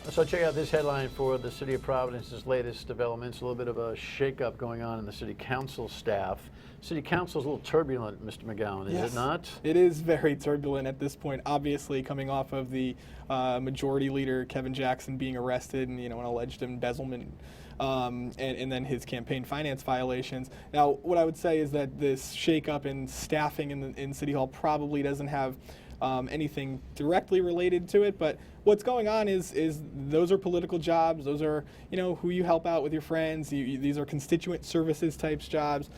So check out this headline for the City of Providence's latest developments. A little bit of a shakeup going on in the City Council staff. City Council is a little turbulent, Mr. McGowan, is it not? It is very turbulent at this point, obviously coming off of the Majority Leader Kevin Jackson being arrested and an alleged embezzlement and then his campaign finance violations. Now, what I would say is that this shakeup in staffing in City Hall probably doesn't have anything directly related to it, but what's going on is those are political jobs. Those are who you help out with your friends. These are constituent services types jobs.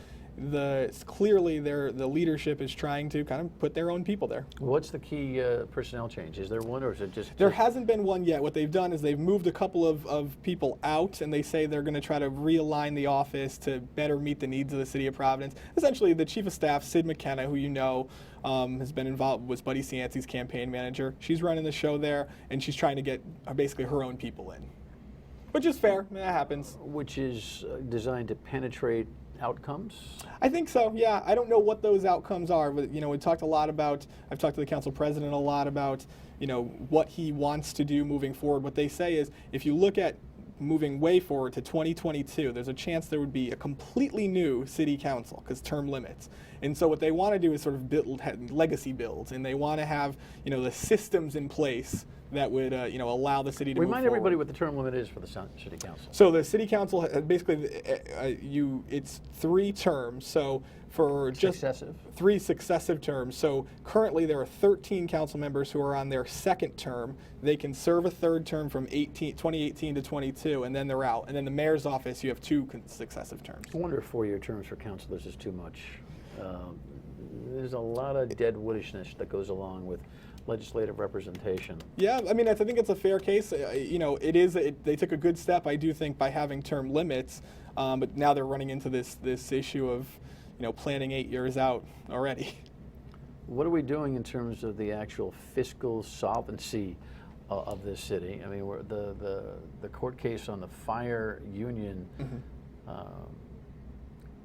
Clearly the leadership is trying to kind of put their own people there. What's the key personnel change? Is there one, or is it just? There hasn't been one yet. What they've done is they've moved a couple of people out, and they say they're going to try to realign the office to better meet the needs of the City of Providence. Essentially, the Chief of Staff, Sid McKenna, who has been involved, was Buddy Cianci's campaign manager. She's running the show there, and she's trying to get basically her own people in, which is fair. That happens. Which is designed to penetrate outcomes? I think so, yeah. I don't know what those outcomes are, but we talked a lot about, I've talked to the council president a lot about, what he wants to do moving forward. What they say is, if you look at moving way forward to 2022, there's a chance there would be a completely new city council because term limits. And so what they want to do is sort of build legacy builds, and they want to have, the systems in place that would, allow the city to move Remind forward. everybody what the term limit is for the city council. So the city council, basically, it's 3 terms. So for just Successive. 3 successive terms. So currently there are 13 council members who are on their second term. They can serve a third term from 2018 to 22, and then they're out. And then the mayor's office, you have 2 successive terms. I wonder if 4-year terms for councilors is too much. There's a lot of dead woodishness that goes along with legislative representation. Yeah, I mean, I think it's a fair case. They took a good step, I do think, by having term limits, but now they're running into this issue of, planning 8 years out already. What are we doing in terms of the actual fiscal solvency of this city? I mean, the court case on the fire union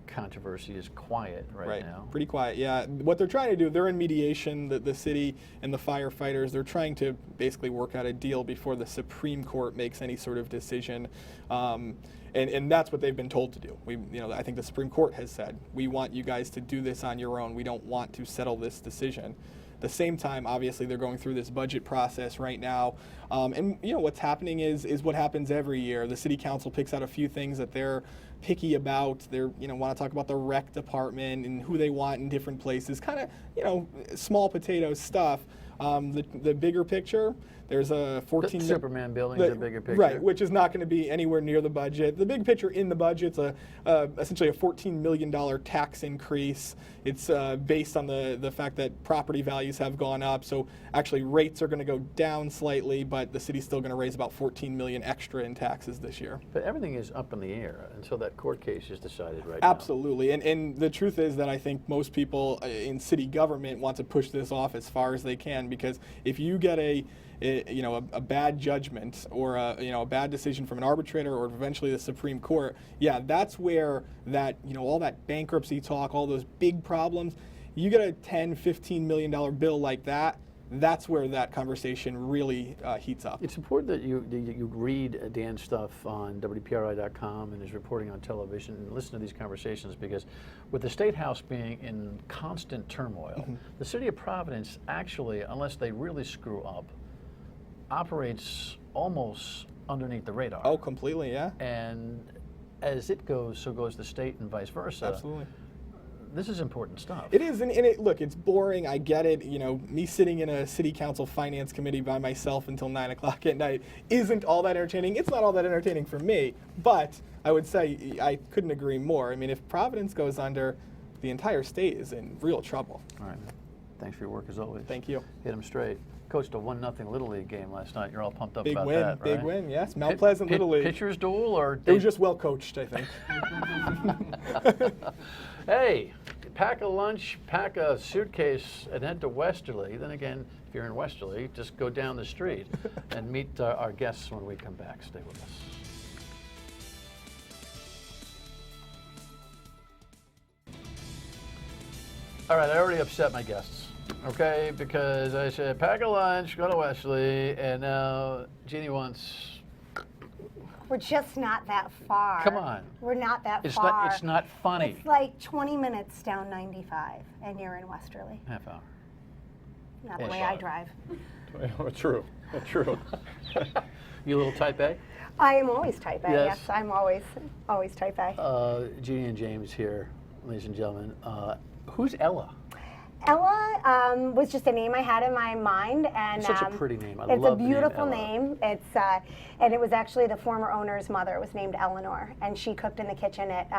controversy is quiet right now. Pretty quiet, yeah. What they're trying to do, they're in mediation, the city and the firefighters, they're trying to basically work out a deal before the Supreme Court makes any sort of decision. And that's what they've been told to do. I think the Supreme Court has said, we want you guys to do this on your own. We don't want to settle this decision. At the same time, obviously, they're going through this budget process right now. And what's happening is what happens every year. The city council picks out a few things that they're picky about. They're want to talk about the rec department and who they want in different places. Kind of small potato stuff. The bigger picture, there's a 14 the Superman building is a bigger picture, right? Which is not going to be anywhere near the budget. The big picture in the budget's essentially a $14 million tax increase. It's based on the fact that property values have gone up. So actually, rates are going to go down slightly, but the city's still going to raise about $14 million extra in taxes this year. But everything is up in the air until that court case is decided right Absolutely. And the truth is that I think most people in city government want to push this off as far as they can, because if you get a bad judgment or a bad decision from an arbitrator or eventually the Supreme Court, yeah, that's where that all that bankruptcy talk, all those big problems, you get a $10-15 million bill like that. That's where that conversation really heats up. It's important that you read Dan's stuff on WPRI.com and his reporting on television and listen to these conversations, because with the State House being in constant turmoil, the City of Providence actually, unless they really screw up, operates almost underneath the radar. Oh, completely, yeah. And as it goes, so goes the state, and vice versa. Absolutely. This is important stuff. It is, and look, it's boring. I get it. Me sitting in a city council finance committee by myself until 9 o'clock at night isn't all that entertaining. It's not all that entertaining for me, but I would say I couldn't agree more. I mean, if Providence goes under, the entire state is in real trouble. All right. Thanks for your work as always. Thank you. Hit them straight. Coached a 1-0 Little League game last night. You're all pumped up about win, that, right? Big win, yes. Mount Pleasant Little League. Pitcher's duel, or it was just well coached, I think. Hey, pack a lunch, pack a suitcase, and head to Westerly. Then again, if you're in Westerly, just go down the street and meet our guests when we come back. Stay with us. All right, I already upset my guests, okay? Because I said, pack a lunch, go to Westerly, and now Jeannie wants We're just not that far. Come on. We're not that It's far. not. It's not funny. It's like 20 minutes down 95, and you're in Westerly. Half hour. Not the Ish. way I drive. True. True. You a little type A? I am always type A. Yes. Yes, I'm always type A. Jeannie and James here, ladies and gentlemen. Who's Ella? Ella was just a name I had in my mind, and Such a pretty name. I it's love a the name beautiful Ella. name. It's and it was actually the former owner's mother. It was named Eleanor, and she cooked in the kitchen at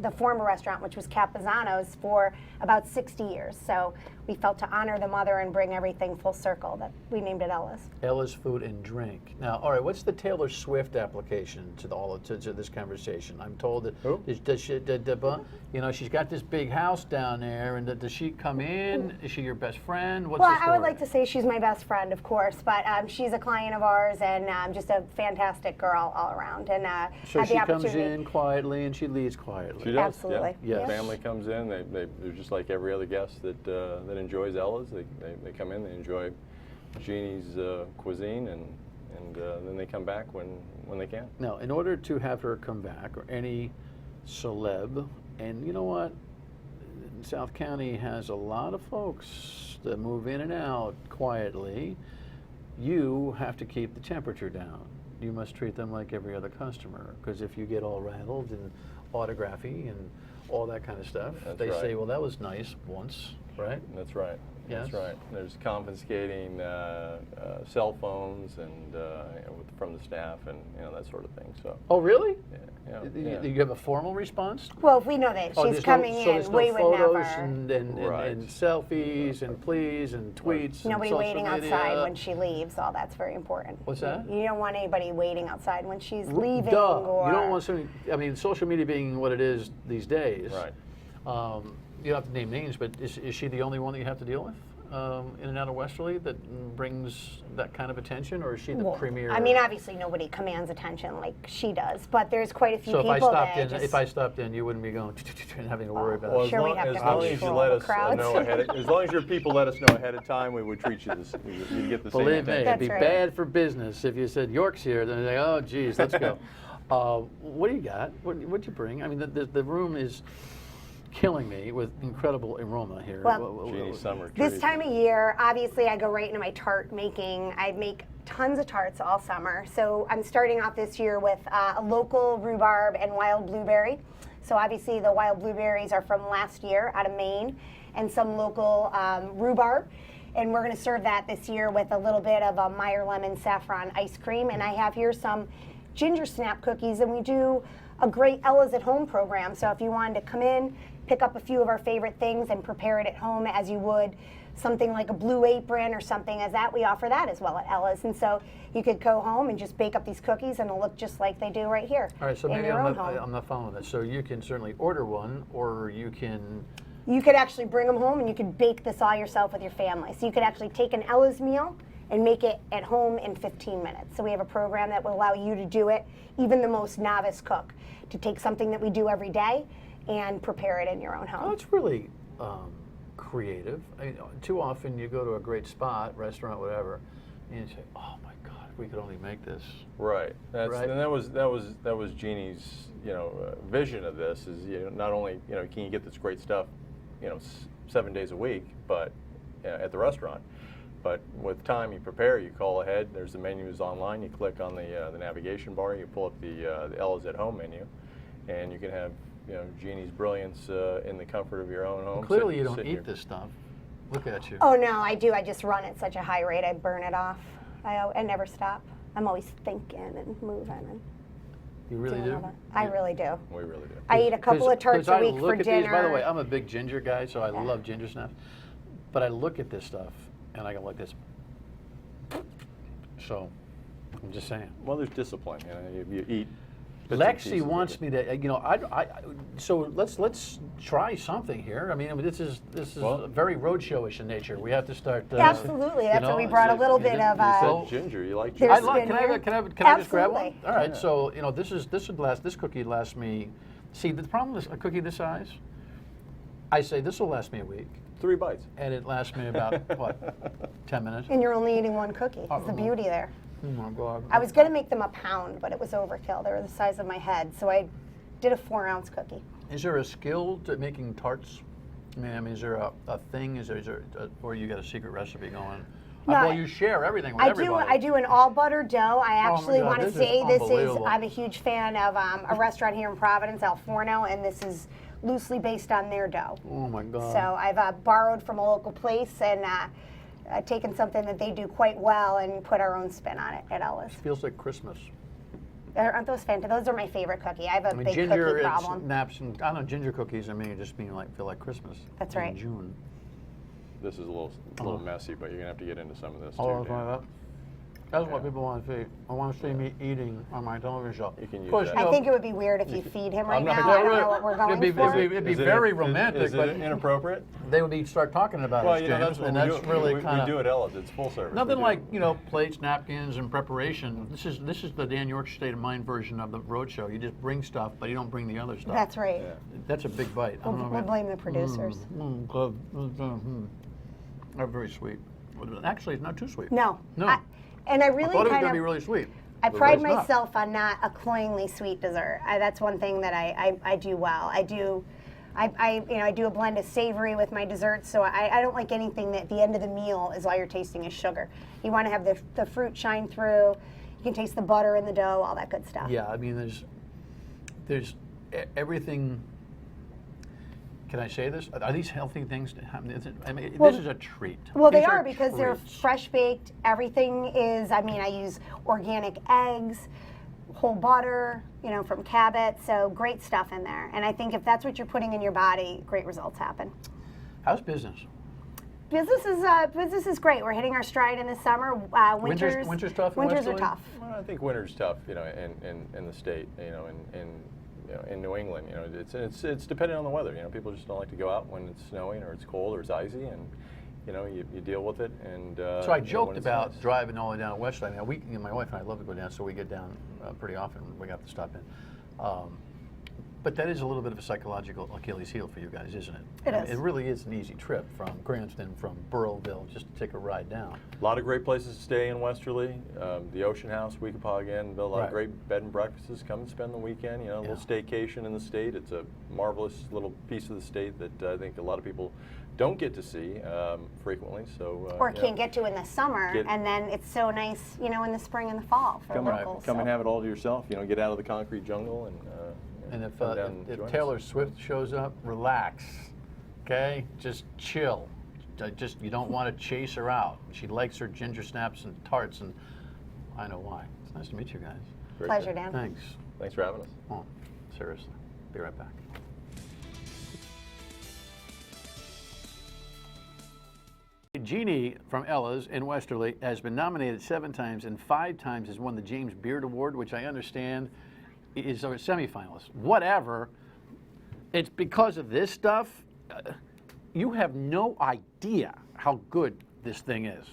the former restaurant, which was Capizano's, for about 60 years. So we felt to honor the mother and bring everything full circle that we named it Ella's. Ella's Food and Drink. Now, all right, what's the Taylor Swift application to this conversation? I'm told that Who? does she, you know, she's got this big house down there, and does she come in? Is she your best friend? What's Well, the story? I would like to say she's my best friend, of course, but she's a client of ours and just a fantastic girl all around. And So had she the comes opportunity. in quietly and she leaves quietly. She does. Absolutely. Yeah. Yes. Family comes in. They're just like every other guest that enjoys Ella's. They come in. They enjoy Jeannie's cuisine, and then they come back when they can. Now, in order to have her come back, or any celeb, and you know what? South County has a lot of folks that move in and out quietly. You have to keep the temperature down. You must treat them like every other customer, because if you get all rattled and autography and all that kind of stuff, That's they right. say, well, that was nice once, right? That's right. Yes. That's right. There's confiscating cell phones and from the staff and that sort of thing. So. Oh, really? Yeah. You have a formal response? Well, if we know that Oh, she's there's coming so in, there's no we would photos never. Right. and selfies and please and tweets. and Nobody social waiting media. outside when she leaves. All that's very important. What's that? You don't want anybody waiting outside when she's leaving. Duh. Or You don't want somebody. I mean, social media being what it is these days. Right. You don't have to name names, but is she the only one that you have to deal with in and out of Westerly that brings that kind of attention, or is she the Well, premier? I mean, obviously nobody commands attention like she does, but there's quite a few So if people I stopped that in, just, if I stopped in, you wouldn't be going and having to worry about Well, it. as Sure, we'd long, have as to long have as you control let of us crowds. know ahead, as long as your people let us know ahead of time, we would treat you this. You'd get the same Believe me, attention. it'd be That's right. bad for business if you said Yorke's here. Then they're like, oh, geez, let's go. What do you got? What'd you bring? I mean, the room is killing me with incredible aroma here. Well, Jeannie's summer this treat. time of year, obviously I go right into my tart making. I make tons of tarts all summer. So I'm starting off this year with a local rhubarb and wild blueberry. So obviously the wild blueberries are from last year out of Maine, and some local rhubarb. And we're going to serve that this year with a little bit of a Meyer lemon saffron ice cream. And I have here some ginger snap cookies, and we do a great Ella's at Home program. So if you wanted to come in, pick up a few of our favorite things and prepare it at home as you would something like a Blue Apron or something as that, we offer that as well at Ella's. And so you could go home and just bake up these cookies and it'll look just like they do right here All right, so in maybe your I'm own not, home. I'm not following this. So you can certainly order one, or you can. You could actually bring them home and you could bake this all yourself with your family. So you could actually take an Ella's meal and make it at home in 15 minutes. So we have a program that will allow you to do it, even the most novice cook, to take something that we do every day and prepare it in your own Oh, home. it's really creative. I mean, too often you go to a great spot, restaurant, whatever, and you say, "Oh my God, if we could only make this." Right. Right. And that was Jeannie's vision of this is not only can you get this great stuff 7 days a week, but at the restaurant. But with time, you prepare, you call ahead. There's the menus online. You click on the navigation bar. You pull up the Ella's at Home menu, and you can have Jeannie's brilliance in the comfort of your own home. Clearly, you don't sit in eat your- this stuff. Look at you. Oh no, I do. I just run at such a high rate, I burn it off. I never stop. I'm always thinking and moving and You really doing do. all that. I really do. We really do. I eat a couple of tarts 'Cause a I week look for at dinner. These, by the way, I'm a big ginger guy, so I Yeah. love ginger snaps. But I look at this stuff and I go like this. So, I'm just saying. Well, there's discipline. You eat. bits and Lexi pieces of wants it. me to, so let's try something here. I mean, this is Well- very roadshow-ish in nature. We have to start. Absolutely. That's why we you brought a said- little you bit did- of. You said ginger. You like There's ginger. I like. been Can here. I just grab one? Absolutely. All right. Yeah. So this would last. This cookie lasts me. See, the problem is a cookie this size. I say this will last me a week, 3 bites. and it lasts me about what, 10 minutes. And you're only eating one cookie. Oh, That's the well. beauty there. Oh my God. I was going to make them a pound, but it was overkill. They were the size of my head, so I did a 4-ounce cookie. Is there a skill to making tarts? I mean, is there a thing? Is there or you got a secret recipe going? No, Well, you share everything with everybody. I do an all butter dough. I actually God, want to this is say this is, unbelievable. I'm a huge fan of a restaurant here in Providence, El Forno, and this is loosely based on their dough. Oh my God. So I've borrowed from a local place and taken something that they do quite well and put our own spin on it at Ella's. Feels like Christmas. Aren't those fantastic? Those are my favorite cookie. I have a I mean, big ginger cookie and problem. snaps and I don't know, ginger cookies. I mean, just feel like Christmas. That's in right. June. This is a little messy, but you're gonna have to get into some of this Oh, too, Dan. that's what people want to see. I want to see me eating on my television show. You can use Of course, that. you I know, think it would be weird if you feed him right I'm not now. gonna- I don't know what we're going for. It'd be Is it- very is- romantic, Is but it inappropriate? they would be start talking about Well, us, you know, James, that's what and we that's do. really we kind do of at Ella's. It's full service. nothing We do. like plates, napkins, and preparation. This is the Dan Yorke State of Mind version of the roadshow. You just bring stuff, but you don't bring the other stuff. That's right. Yeah. That's a big bite. I don't know We'll about- blame the producers. Good. They're very sweet. Actually, it's not too sweet. No. No. And I I really thought it was kind going to be of, really sweet. I but pride it's not. myself on not a cloyingly sweet dessert. That's one thing that I do well. I do a blend of savory with my desserts, so I don't like anything that at the end of the meal is all you're tasting is sugar. You want to have the fruit shine through. You can taste the butter in the dough, all that good stuff. Yeah, I mean, there's everything. Can I say this? Are these healthy things? I mean, Well, this is a treat. Well, they These are because they're treats. fresh baked. Everything is, I mean, I use organic eggs, whole butter, from Cabot. So great stuff in there. And I think if that's what you're putting in your body, great results happen. How's business? Business is great. We're hitting our stride in the summer. Winters tough in Winters are Westerly? tough. Well, I think winter's tough, in the state, in New England, it's dependent on the weather. People just don't like to go out when it's snowing or it's cold or it's icy, and you deal with it. And So I joked when it's about nice. driving all the way down Westerly. I mean, my wife and I love to go down, so we get down pretty often. We have to stop in. But that is a little bit of a psychological Achilles heel for you guys, isn't it? It I mean, is. It really is an easy trip from Cranston, from Burrillville, just to take a ride down. A lot of great places to stay in Westerly. The Ocean House, Weekapaugin, a lot Right. of great bed and breakfasts. Come and spend the weekend. A little staycation in the state. It's a marvelous little piece of the state that I think a lot of people don't get to see frequently. So Or can't get to in the summer, and then it's so nice, in the spring and the fall for locals. Come and have it all to yourself. Get out of the concrete jungle and. And if come down and join us. Taylor Swift shows up, relax, okay? Just chill. You don't want to chase her out. She likes her ginger snaps and tarts, and I know why. It's nice to meet you guys. Great Pleasure, day. Dan. Thanks. Thanks for having us. Oh, seriously. Be right back. Jeanie from Ella's in Westerly has been nominated 7 times and 5 times has won the James Beard Award, which I understand is a semifinalist. Whatever. It's because of this stuff. You have no idea how good this thing is.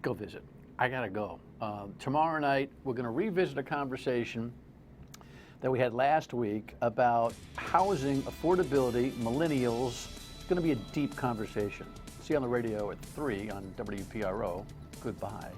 Go visit. I gotta go. Tomorrow night, we're gonna revisit a conversation that we had last week about housing affordability, millennials. It's gonna be a deep conversation. See you on the radio at 3 on WPRO. Goodbye.